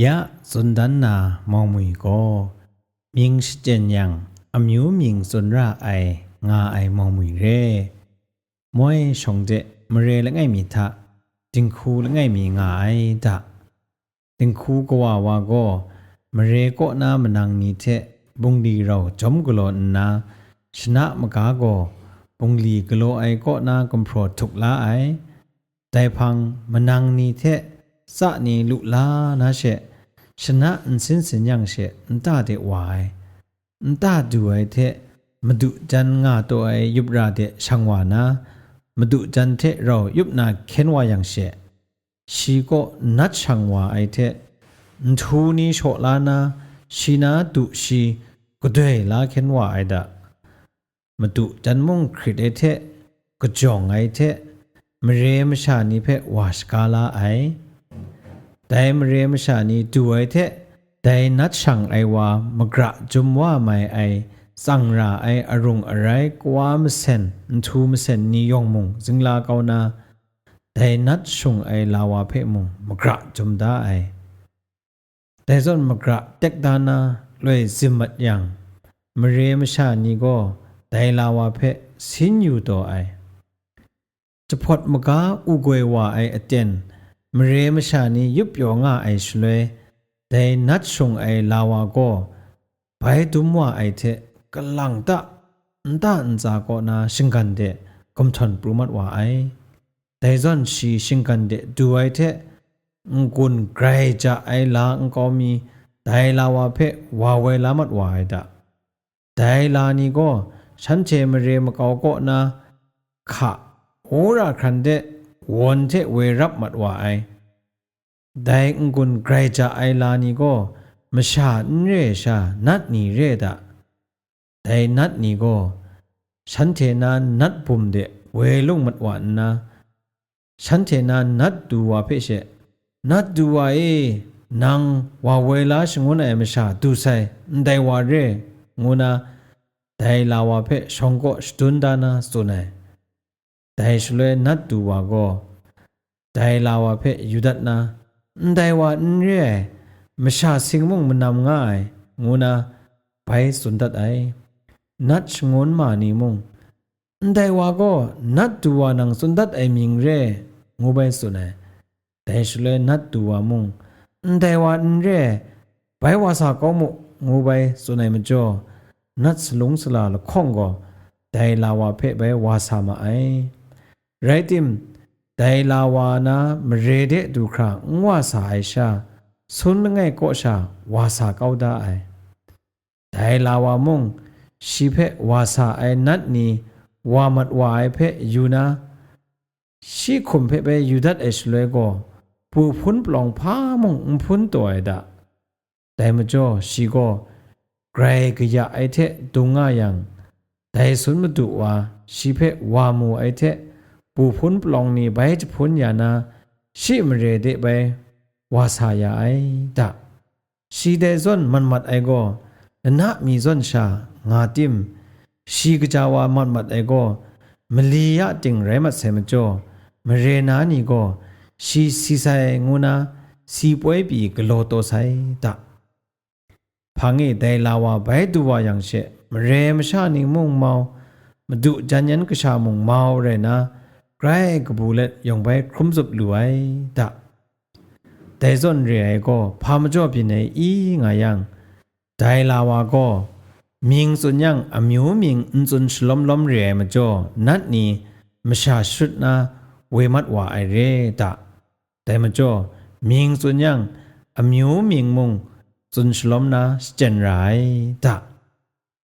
ยะสุนดันนามองมุยก็มิงชิเจนยังอมิวมิงสุนราไองาไอมองมุยเร่มวยชงเจมเรละไงมีทะติงคูละไงมีงาไอทะติงคูก็ว่าก็มเรก็นามนังนีเทบุงดีเราจมกโลนนาชนะมกาโกบุงลีกโลไอก็นากัมโพรทุกลาไอแต่พังมนังนีเทสะนีลุลานาเชชนะอันสินสินยังเชอันตาเดวายอันตาดูไอเทมาดุจันงาตัวไอยุบราเดช่างวานามาดุจันเทเรายุบนาเข็นวายังเชชีก็นัดช่างวาไอเททูนี้โชลานาชีนาดุชีก็ด้วยลาเข็นวาไอดะมาดุจันมุงคริตไอเทก็จองไอเทมเรมชานีเพวาสกาลาไอแต่มเรมชานีดูไอเทแต่นัดช่างไอวามกระจุมว่าไม่ไอสังราไออรุงอะไรกว่ามเซนทูมเซนนิยงมุงจึงลาเกานาแต่นัดชงไอลาวาเพมุงมกระจุมดาไอแต่ส่วนมกระเต็กดานาเลยซิมัดยังมเรมชานีก็แต่ลาวาเพสินอยู่ต่อไอจะพดมกาอุกวยว่าไอเจนมเรมชานียุบยองาไอชเลยแต่นัดชงไอลาวาก็ไปดุมว่าไอเทกลังตะอันตาอันจาก็นาชิงกันเดกมทนปรุมัดว่าไอแต่ส่วนชีชิงกันเดดูไอเทกุนไกรจะไอลาอังก็มีแต่ลาวาเพว่าเวลามัดว่าไอดะแต่ลานี้ก็ฉันเชมเรมเกาก็นาขะโอราครันเดวนเทเวรับมัดว่าไอแต่กุนไกรจะไอลานี้ก็มชาเรชานัดนีเรดะแต่นัดนี้ก็ฉันเทนานัดปุ่มเดเวลุงมัดว่านะฉันเทนานัดดูว่าเพเชนัดดูว่านางว่าเวลาชงวนไอมชาดูใส่ได้ว่าเรงุนาแต่ลาว่าเพชงก็สตุนดานาสุนัยแต่ชเลยนัดดูว่าก็แต่ลาวาเพยุดัตนาได้ว่าเร่มชาสิงมุงมันนำง่ายงูนาไปสุนดัดไอนัดชงวนมานีมุงได้ว่าก็นัดดูว่านังสุนดัดไอมิงเร่งูไปสุนัยแต่ชเลยนัดดูว่ามุงได้ว่าเร่ไปว่าสาก็มุงูไปสุนัยมจ่อนัดสลุงสลาละข้องก็แต่ลาวาเพไปว่าสามาไอไรติมแต่ลาวานามเรเดดูครางว่าสาไอชาสุนไงก็ชาวาสาเก้าได้ไอแต่ลาวามุงชีเพวาสาไอนัดนี้วามัดวายเพอยู่นะชีคุมเพไปอยู่ดัดเอชเลยก็ปูพุนปลองพามงพุนตัวไอดะแต่มจ่อชีก็ไกรกยะไอเทตุงายังแต่สุนมาดูว่าชีเพวามูไอเทปูพุนปลองนี้ไปจะพุนยานาชีมเรเดไปวาสายาไอดะชีเดซอนมันมัดไอก็นะมีซอนชางาติมชีกจาวามันมัดไอก็มลียะติงไรมัดเซมจ่อมเรนานี่ก็ชีซีไซงูนาซีป่วยปีกโลโตไซดะพังเอไดลาวาไปดูว่าอย่างเชมเรมชานิมุงเมามาดูจันยันกชามุงเมาเรนะไกรกบูเล็ดยองไปคลุ้มสุบหลวยดะแต่ส่วนเรียก็พามจ่อปีในอีงายังไดลาวาก็มิงสุนยังอมิวมิงอุนสุนชลอมลอมเรียมาจ่อนัดนี้มชาชุดนาเวมัดว่าไอเรดะแต่มาจ่อมิงสุนยังอมิวมิงมุงสุนชลอมนาสเจนไรดะ